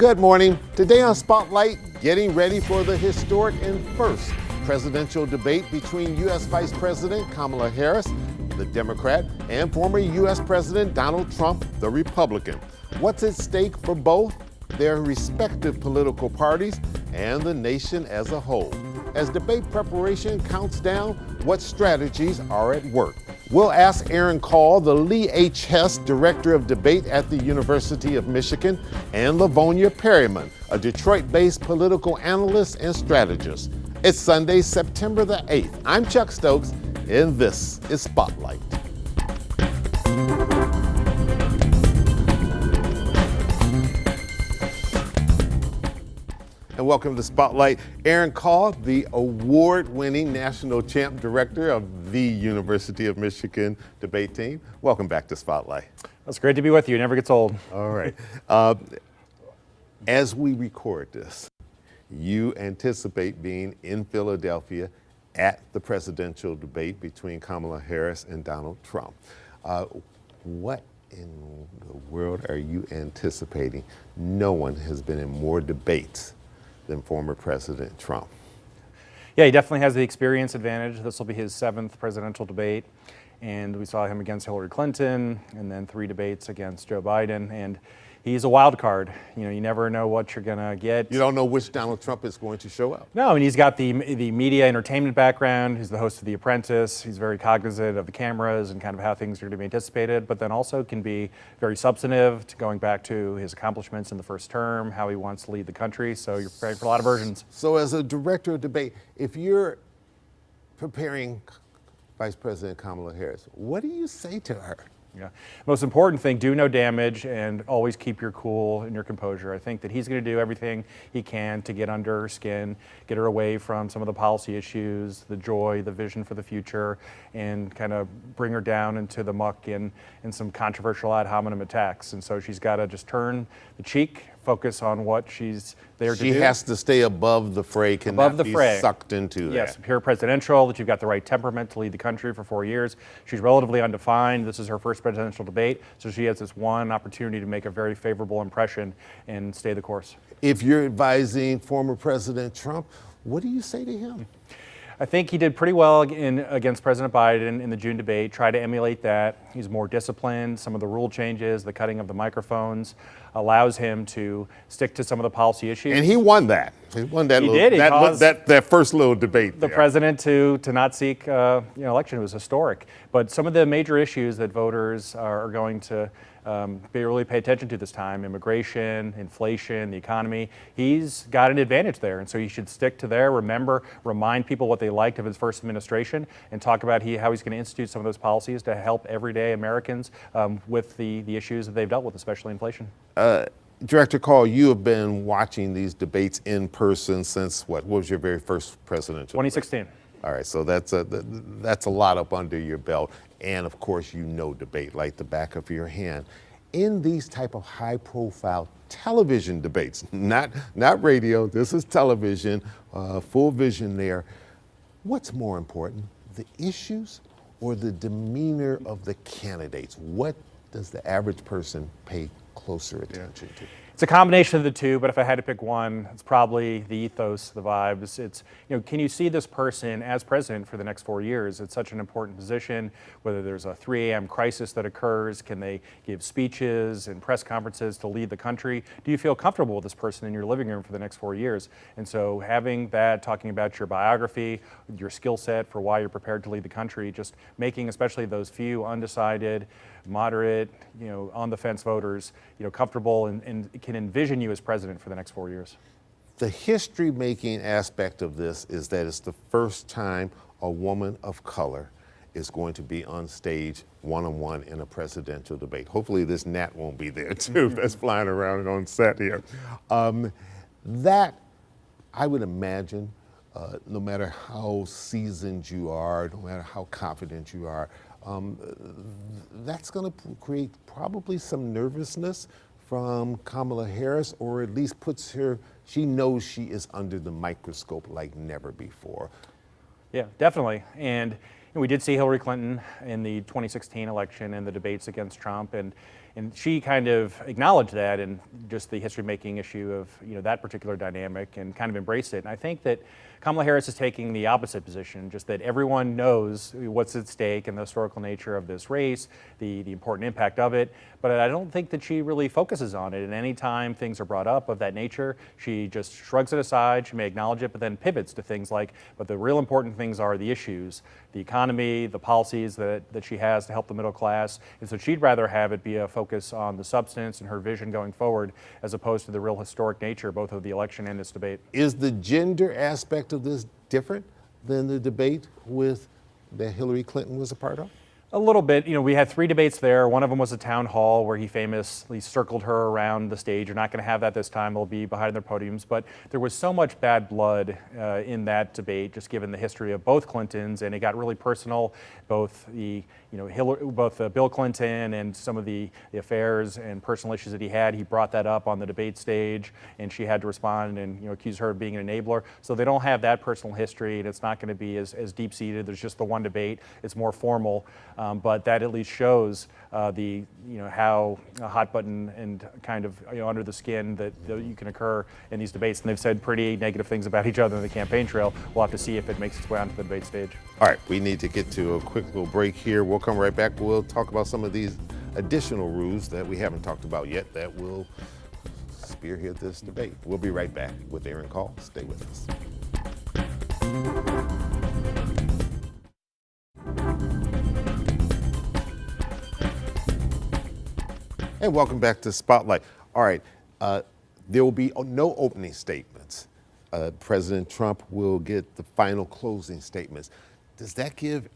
Good morning. Today on Spotlight, getting ready for the historic and first presidential debate between U.S. Vice President Kamala Harris, the Democrat, and former U.S. President Donald Trump, the Republican. What's at stake for both? Their respective political parties and the nation as a whole. As debate preparation counts down, what strategies are at work? We'll ask Aaron Call, the Lee H. Hess Director of Debate at the University of Michigan, and Lavonia Perryman, a Detroit-based political analyst and strategist. It's Sunday, September the 8th. I'm Chuck Stokes, and this is Spotlight. And welcome to Spotlight. Aaron Call, the award-winning national champ director of the University of Michigan debate team. Welcome back to Spotlight. It's great to be with you. It never gets old. All right. As we record this, you anticipate being in Philadelphia at the presidential debate between Kamala Harris and Donald Trump. What in the world are you anticipating? No one has been in more debates than former President Trump. Yeah, he definitely has the experience advantage. This will be his 7th presidential debate, and we saw him against Hillary Clinton and then 3 debates against Joe Biden, and he's a wild card. You know, you never know what you're gonna get. You don't know which Donald Trump is going to show up. No, I mean, he's got the media entertainment background. He's the host of The Apprentice. He's very cognizant of the cameras and kind of how things are going to be anticipated, but then also can be very substantive, to going back to his accomplishments in the first term, how he wants to lead the country. So you're preparing for a lot of versions. So as a director of debate, if you're preparing Vice President Kamala Harris, what do you say to her? Yeah. Most important thing, do no damage and always keep your cool and your composure. I think that he's going to do everything he can to get under her skin, get her away from some of the policy issues, the joy, the vision for the future, and kind of bring her down into the muck in some controversial ad hominem attacks. And so she's got to just turn the cheek, focus on what she's there to do. She has to stay above the fray, cannot be sucked into that. Yes, pure presidential, that you've got the right temperament to lead the country for 4 years. She's relatively undefined. This is her first presidential debate, so she has this one opportunity to make a very favorable impression and stay the course. If you're advising former President Trump, what do you say to him? I think he did pretty well against President Biden in the June debate. Try to emulate that. He's more disciplined. Some of the rule changes, the cutting of the microphones, allows him to stick to some of the policy issues. And he won that. He won that. That first little debate. The president to not seek election was historic. But some of the major issues that voters are going to really pay attention to this time: immigration, inflation, the economy. He's got an advantage there, and so he should stick to there. Remind people what they liked of his first administration, and talk about how he's going to institute some of those policies to help everyday Americans with the issues that they've dealt with, especially inflation. Director Call, you have been watching these debates in person since what was your very first presidential 2016. debate? All right, so that's a lot up under your belt, and of course you know debate like the back of your hand. In these type of high-profile television debates, not radio, this is television, full vision there. What's more important, the issues or the demeanor of the candidates? What does the average person pay closer attention to? It's a combination of the two, but if I had to pick one, it's probably the ethos, the vibes. It's, can you see this person as president for the next 4 years? It's such an important position. Whether there's a 3 a.m. crisis that occurs, can they give speeches and press conferences to lead the country? Do you feel comfortable with this person in your living room for the next 4 years? And so having that, talking about your biography, your skill set for why you're prepared to lead the country, just making especially those few undecided, moderate, on the fence voters, comfortable and can envision you as president for the next 4 years. The history-making aspect of this is that it's the first time a woman of color is going to be on stage one-on-one in a presidential debate. Hopefully this gnat won't be there too, that's flying around on set here. That, I would imagine, no matter how seasoned you are, no matter how confident you are, that's going to create probably some nervousness from Kamala Harris, or at least puts her, she knows she is under the microscope like never before. Yeah, definitely. And we did see Hillary Clinton in the 2016 election and the debates against Trump, and she kind of acknowledged that and just the history-making issue of that particular dynamic and kind of embraced it. And I think that Kamala Harris is taking the opposite position, just that everyone knows what's at stake and the historical nature of this race, the important impact of it, but I don't think that she really focuses on it. And any time things are brought up of that nature, she just shrugs it aside. She may acknowledge it, but then pivots to things like, but the real important things are the issues, the economy, the policies that she has to help the middle class. And so she'd rather have it be a focus on the substance and her vision going forward, as opposed to the real historic nature, both of the election and this debate. Is the gender aspect of this different than the debate that Hillary Clinton was a part of? A little bit. We had 3 debates there. One of them was a town hall where he famously circled her around the stage. You're not going to have that this time. They'll be behind their podiums. But there was so much bad blood in that debate, just given the history of both Clintons, and it got really personal. Both Bill Clinton and some of the affairs and personal issues that he had, he brought that up on the debate stage, and she had to respond and accuse her of being an enabler. So they don't have that personal history, and it's not going to be as deep-seated. There's just the one debate. It's more formal. But that at least shows how hot button and kind of under the skin that you can occur in these debates. And they've said pretty negative things about each other in the campaign trail. We'll have to see if it makes its way onto the debate stage. All right, we need to get to a quick little break here. We'll come right back. We'll talk about some of these additional rules that we haven't talked about yet that will spearhead this debate. We'll be right back with Aaron Call. Stay with us. And welcome back to Spotlight. All right, there will be no opening statements. President Trump will get the final closing statements. Does that give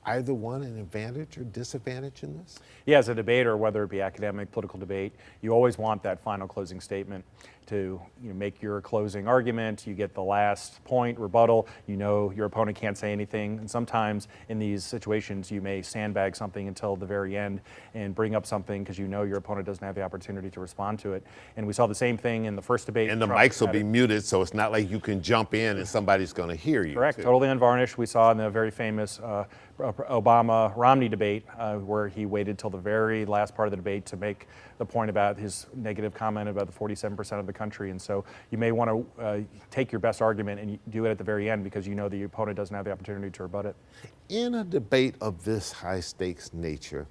either one an advantage or disadvantage in this? Yeah, as a debater, whether it be academic, political debate, you always want that final closing statement to make your closing argument. You get the last point, rebuttal. Your opponent can't say anything. And sometimes in these situations, you may sandbag something until the very end and bring up something because your opponent doesn't have the opportunity to respond to it. And we saw the same thing in the first debate. And the mics will be muted, so it's not like you can jump in and somebody's going to hear you. Correct, totally unvarnished. We saw in the very famous Obama-Romney debate where he waited till the very last part of the debate to make the point about his negative comment about the 47% of the country. And so you may want to take your best argument and do it at the very end because the opponent doesn't have the opportunity to rebut it. In a debate of this high stakes nature,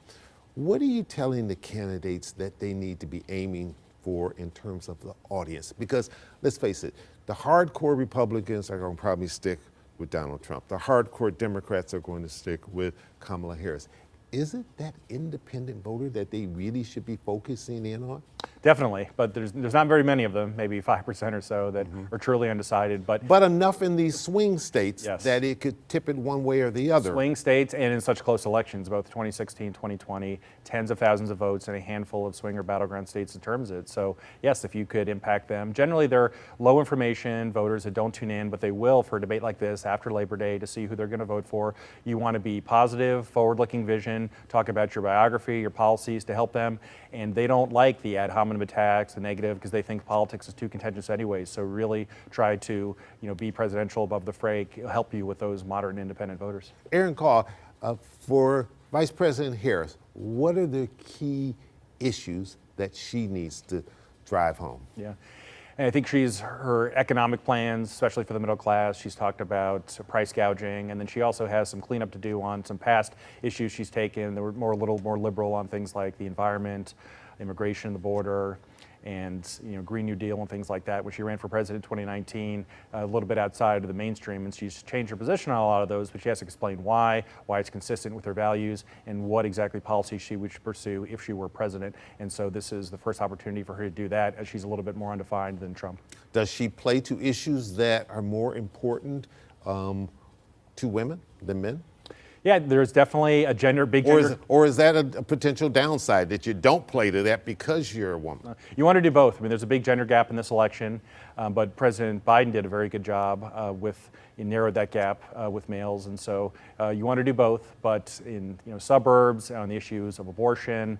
what are you telling the candidates that they need to be aiming for in terms of the audience? Because let's face it, the hardcore Republicans are going to probably stick with Donald Trump. The hardcore Democrats are going to stick with Kamala Harris. Is it that independent voter that they really should be focusing in on? Definitely, but there's not very many of them, maybe 5% or so that are truly undecided. But enough in these swing states that it could tip it one way or the other. Swing states and in such close elections, both 2016, 2020, tens of thousands of votes in a handful of swing or battleground states determines it. So yes, if you could impact them. Generally, they're low information voters that don't tune in, but they will for a debate like this after Labor Day to see who they're going to vote for. You want to be positive, forward-looking vision, talk about your biography, your policies to help them, and they don't like the ad hominem attacks, the negative, because they think politics is too contentious anyways. So really try to be presidential above the fray, help you with those moderate and independent voters. Aaron Call, for Vice President Harris, what are the key issues that she needs to drive home? Yeah. And I think her economic plans, especially for the middle class, she's talked about price gouging, and then she also has some cleanup to do on some past issues she's taken that were a little more liberal on things like the environment, immigration, the border, and Green New Deal and things like that. When she ran for president in 2019, a little bit outside of the mainstream, and she's changed her position on a lot of those, but she has to explain why it's consistent with her values, and what exactly policy she would pursue if she were president. And so this is the first opportunity for her to do that, as she's a little bit more undefined than Trump. Does she play to issues that are more important to women than men? Yeah, there's definitely a big gender. Or is that a potential downside, that you don't play to that because you're a woman? You want to do both. I mean, there's a big gender gap in this election, but President Biden did a very good job he narrowed that gap with males, and so you want to do both. But in suburbs, on the issues of abortion,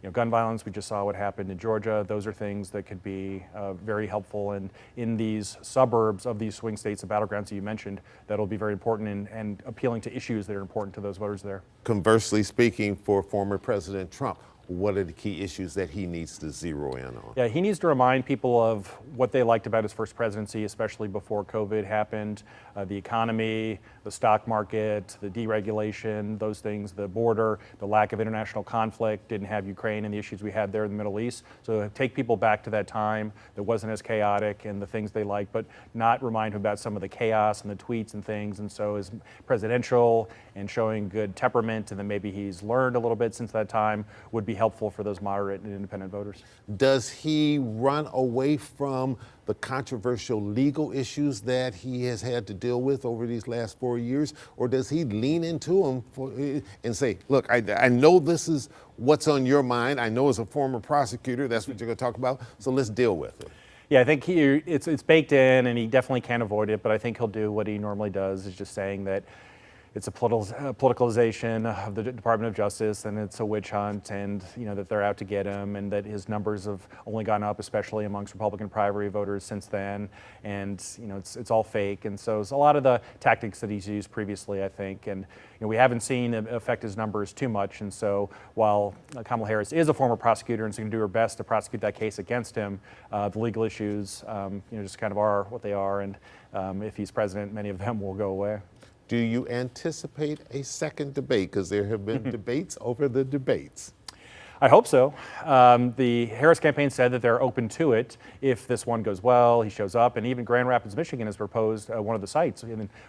gun violence, we just saw what happened in Georgia. Those are things that could be very helpful, and in these suburbs of these swing states, the battlegrounds that you mentioned, that'll be very important and appealing to issues that are important to those voters there. Conversely speaking, for former President Trump, what are the key issues that he needs to zero in on? Yeah, he needs to remind people of what they liked about his first presidency, especially before COVID happened. The economy, the stock market, the deregulation, those things, the border, the lack of international conflict, didn't have Ukraine and the issues we had there in the Middle East. So take people back to that time that wasn't as chaotic and the things they liked, but not remind them about some of the chaos and the tweets and things. And so is presidential and showing good temperament, and then maybe he's learned a little bit since that time, would be helpful for those moderate and independent voters. Does he run away from the controversial legal issues that he has had to deal with over these last 4 years, or does he lean into them and say, look, I know this is what's on your mind. I know as a former prosecutor, that's what you're going to talk about, so let's deal with it. Yeah, I think it's baked in, and he definitely can't avoid it, but I think he'll do what he normally does, is just saying that it's a politicalization of the Department of Justice, and it's a witch hunt, and that they're out to get him, and that his numbers have only gone up, especially amongst Republican primary voters since then, and it's all fake. And so it's a lot of the tactics that he's used previously, I think, and we haven't seen it affect his numbers too much. And so while Kamala Harris is a former prosecutor and is going to do her best to prosecute that case against him, the legal issues just kind of are what they are, and if he's president, many of them will go away. Do you anticipate a second debate? Because there have been debates over the debates. I hope so. The Harris campaign said that they're open to it if this one goes well, he shows up, and even Grand Rapids, Michigan has proposed one of the sites,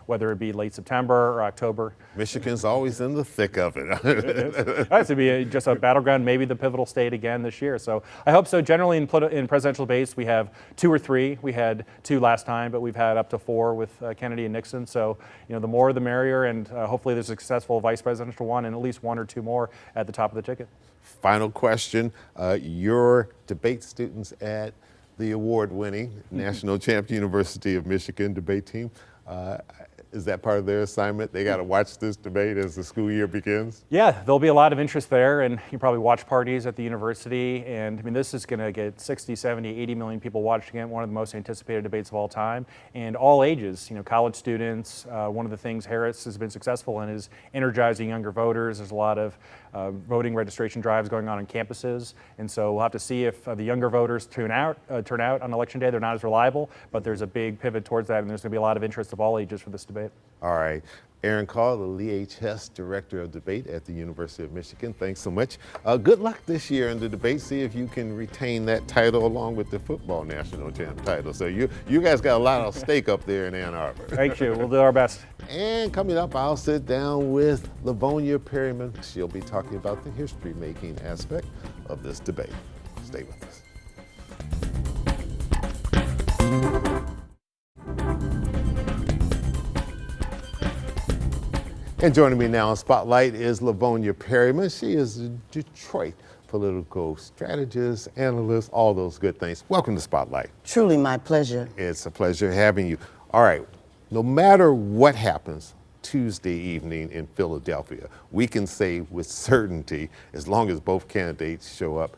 whether it be late September or October. Michigan's always in the thick of it. It has to be just a battleground, maybe the pivotal state again this year. So I hope so. Generally in presidential debates, we have 2 or 3. We had 2 last time, but we've had up to 4 with Kennedy and Nixon. So the more the merrier, and hopefully there's a successful vice presidential one and at least 1 or 2 more at the top of the ticket. Final question, your debate students at the award-winning National Champion University of Michigan debate team, is that part of their assignment? They got to watch this debate as the school year begins? Yeah, there'll be a lot of interest there, and you probably watch parties at the university, and this is going to get 60, 70, 80 million people watching it, one of the most anticipated debates of all time, and all ages, college students. One of the things Harris has been successful in is energizing younger voters. There's a lot of voting registration drives going on campuses, and so we'll have to see if the younger voters turn out on election day. They're not as reliable, but there's a big pivot towards that, and there's going to be a lot of interest of all ages for this debate. All right. Aaron Call, the Lee H. Hess Director of Debate at the University of Michigan. Thanks so much. Good luck this year in the debate. See if you can retain that title along with the football national champ title. So you guys got a lot of stake up there in Ann Arbor. Thank you. We'll do our best. And coming up, I'll sit down with Livonia Perryman. She'll be talking about the history-making aspect of this debate. Stay with us. And joining me now on Spotlight is Livonia Perryman. She is a Detroit political strategist, analyst, all those good things. Welcome to Spotlight. Truly my pleasure. It's a pleasure having you. All right, no matter what happens Tuesday evening in Philadelphia, we can say with certainty, as long as both candidates show up,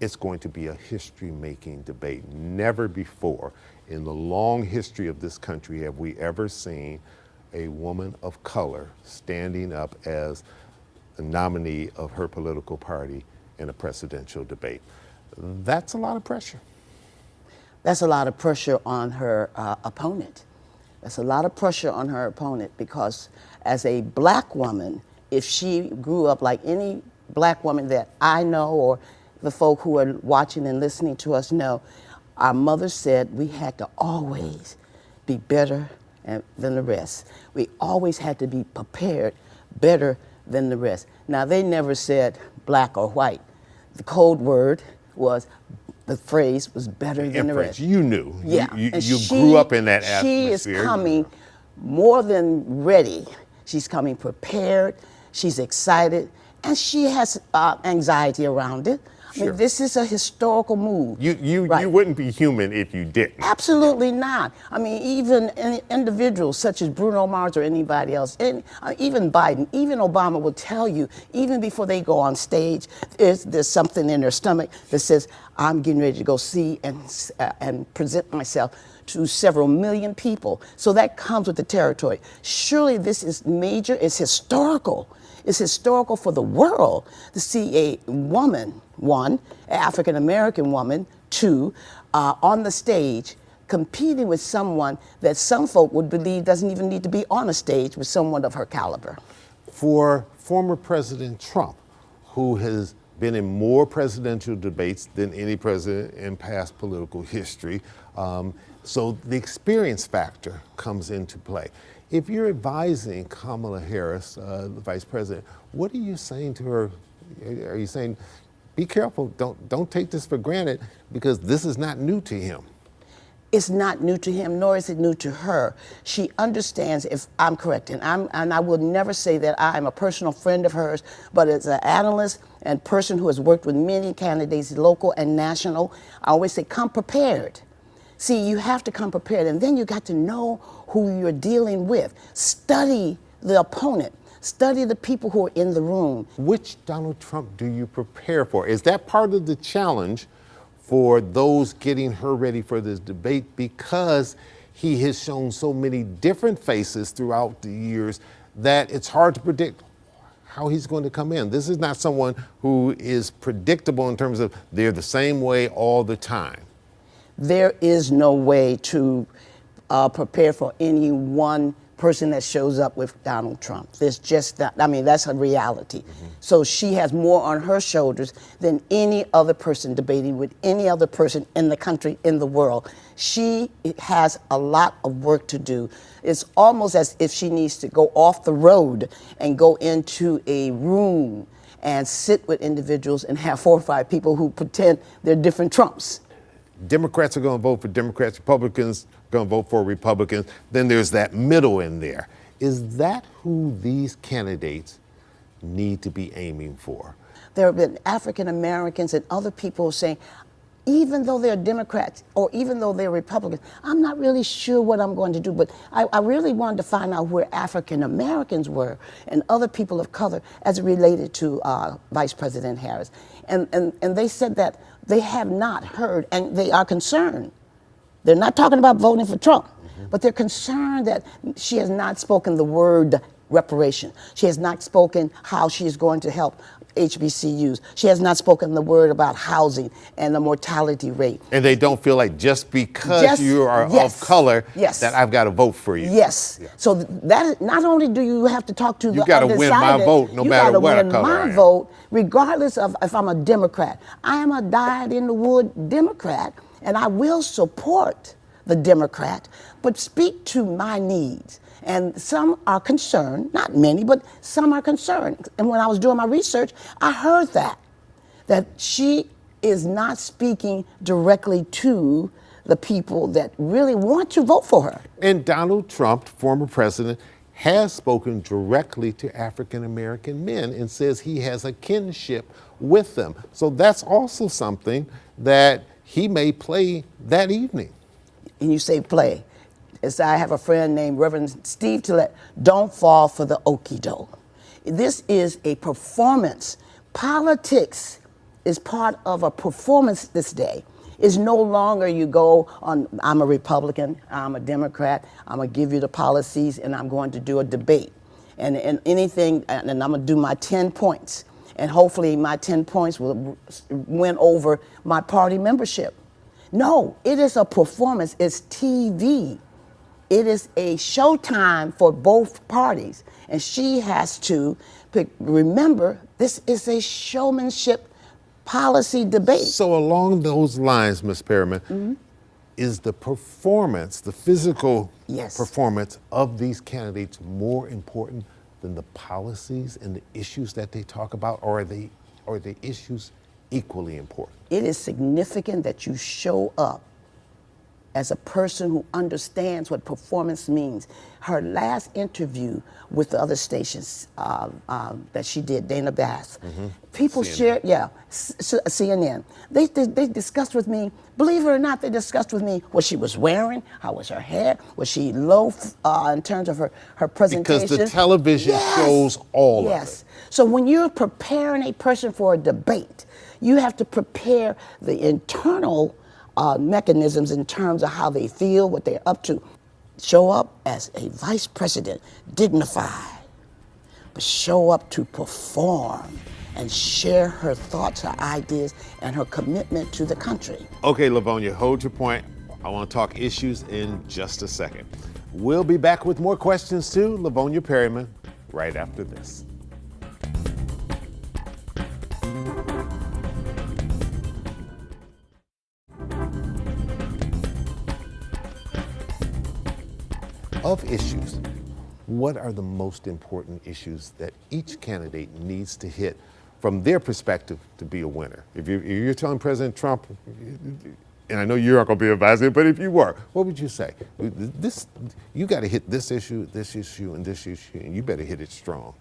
it's going to be a history-making debate. Never before in the long history of this country have we ever seen a woman of color standing up as a nominee of her political party in a presidential debate. That's a lot of pressure. That's a lot of pressure on her opponent. That's a lot of pressure on her opponent because as a black woman, if she grew up like any black woman that I know or the folk who are watching and listening to us know, our mother said we had to always be better than the rest. We always had to be prepared better than the rest. Now, they never said black or white. The code word was, the phrase was better than the rest. You knew. Yeah. You grew up in that atmosphere. She is coming more than ready. She's coming prepared. She's excited. And she has anxiety around it. I mean, this is a historical move. You Right. wouldn't be human if you didn't. Absolutely not. I mean, even individuals such as Bruno Mars or anybody else, and even Biden, even Obama will tell you, even before they go on stage, there's something in their stomach that says, I'm getting ready to go see and present myself to several million people. So that comes with the territory. Surely this is major, it's historical. It's historical for the world to see a woman, one, an African-American woman, two, on the stage competing with someone that some folk would believe doesn't even need to be on a stage with someone of her caliber. For former President Trump, who has been in more presidential debates than any president in past political history, so the experience factor comes into play. If you're advising Kamala Harris, the vice president, what are you saying to her? Are you saying, be careful, don't take this for granted, because this is not new to him? It's not new to him, nor is it new to her. She understands, if I'm correct, and I will never say that I'm a personal friend of hers, but as an analyst and person who has worked with many candidates, local and national, I always say, come prepared. See, you have to come prepared, and then you got to know who you're dealing with. Study the opponent. Study the people who are in the room. Which Donald Trump do you prepare for? Is that part of the challenge for those getting her ready for this debate, because he has shown so many different faces throughout the years that it's hard to predict how he's going to come in? This is not someone who is predictable in terms of they're the same way all the time. There is no way to prepare for any one person that shows up with Donald Trump. There's just that, I mean, that's a reality. Mm-hmm. So she has more on her shoulders than any other person debating with any other person in the country, in the world. She has a lot of work to do. It's almost as if she needs to go off the road and go into a room and sit with individuals and have 4 or 5 people who pretend they're different Trumps. Democrats are going to vote for Democrats, Republicans are going to vote for Republicans. Then there's that middle in there. Is that who these candidates need to be aiming for? There have been African Americans and other people saying, even though they're Democrats or even though they're Republicans, I'm not really sure what I'm going to do, but I really wanted to find out where African Americans were and other people of color as it related to Vice President Harris. And they said that they have not heard, and they are concerned. They're not talking about voting for Trump, but they're concerned that she has not spoken the word reparation. She has not spoken how she is going to help HBCUs. She has not spoken the word about housing and the mortality rate. And they don't feel like just because you are of color that I've got to vote for you. Yes. Yeah. So that not only do you have to talk to the undecided, you got to win my vote no matter what color I am. You got to win my vote regardless of if I'm a Democrat. I am a dyed-in-the-wood Democrat, and I will support the Democrat, but speak to my needs. And some are concerned, not many, but some are concerned. And when I was doing my research, I heard that she is not speaking directly to the people that really want to vote for her. And Donald Trump, former president, has spoken directly to African American men and says he has a kinship with them. So that's also something that he may play that evening. And you say play. As I have a friend named Reverend Steve Tillett, don't fall for the okie doke. This is a performance. Politics is part of a performance this day. It's no longer you go on, I'm a Republican, I'm a Democrat, I'm gonna give you the policies and I'm going to do a debate. And anything, and I'm gonna do my 10 points. And hopefully my 10 points will win over my party membership. No, it is a performance, it's TV. It is a showtime for both parties. And she has to remember, this is a showmanship policy debate. So along those lines, Ms. Perriman, is the performance, the physical performance of these candidates more important than the policies and the issues that they talk about, or are the issues equally important? It is significant that you show up as a person who understands what performance means. Her last interview with the other stations that she did, Dana Bass, people shared, CNN. They discussed with me, believe it or not, they discussed with me what she was wearing, how was her hair, was she low in terms of her presentation. Because the television shows all of it. So when you're preparing a person for a debate, you have to prepare the internal mechanisms in terms of how they feel, what they're up to. Show up as a vice president, dignified, but show up to perform and share her thoughts, her ideas, and her commitment to the country. Okay, Lavonia, hold your point. I want to talk issues in just a second. We'll be back with more questions to Lavonia Perryman right after this. Of issues, what are the most important issues that each candidate needs to hit from their perspective to be a winner? If you're telling President Trump, and I know you're not going to be advising him, but if you were, what would you say? You got to hit this issue, and this issue, and you better hit it strong.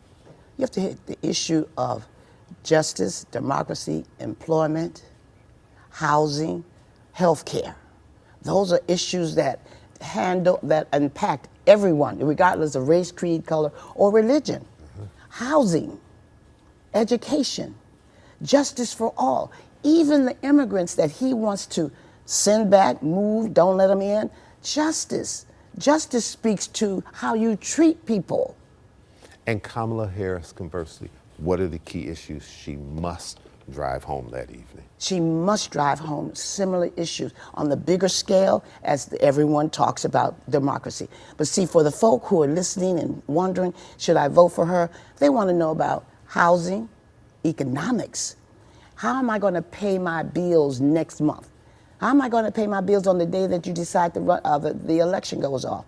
You have to hit the issue of justice, democracy, employment, housing, healthcare. Those are issues that impact everyone, regardless of race, creed, color, or religion. Housing, education, justice for all. Even the immigrants that he wants to send back, move, don't let them in. Justice. Justice speaks to how you treat people. And Kamala Harris, conversely, what are the key issues she must drive home that evening? She must drive home similar issues on the bigger scale as everyone talks about democracy. But see, for the folk who are listening and wondering, should I vote for her? They want to know about housing, economics. How am I going to pay my bills next month? How am I going to pay my bills on the day that you decide the election goes off?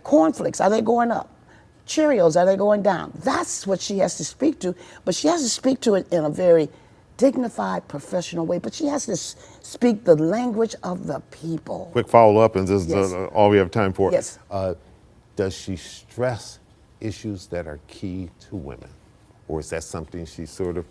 Cornflakes, are they going up? Cheerios, are they going down? That's what she has to speak to, but she has to speak to it in a very dignified, professional way, but she has to speak the language of the people. Quick follow-up, and this is all we have time for. Yes. Does she stress issues that are key to women? Or is that something she sort of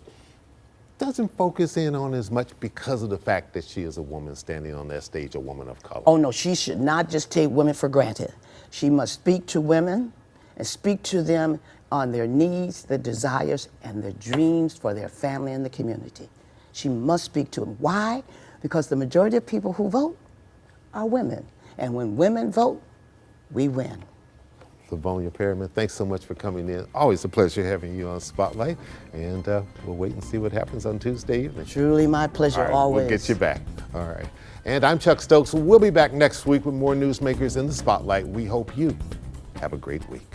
doesn't focus in on as much because of the fact that she is a woman standing on that stage, a woman of color? Oh no, she should not just take women for granted. She must speak to women and speak to them on their needs, their desires, and their dreams for their family and the community. She must speak to them. Why? Because the majority of people who vote are women. And when women vote, we win. Lavonia Perryman, thanks so much for coming in. Always a pleasure having you on Spotlight. And we'll wait and see what happens on Tuesday evening. Truly my pleasure, all right, always. We'll get you back. All right. And I'm Chuck Stokes. We'll be back next week with more newsmakers in the Spotlight. We hope you have a great week.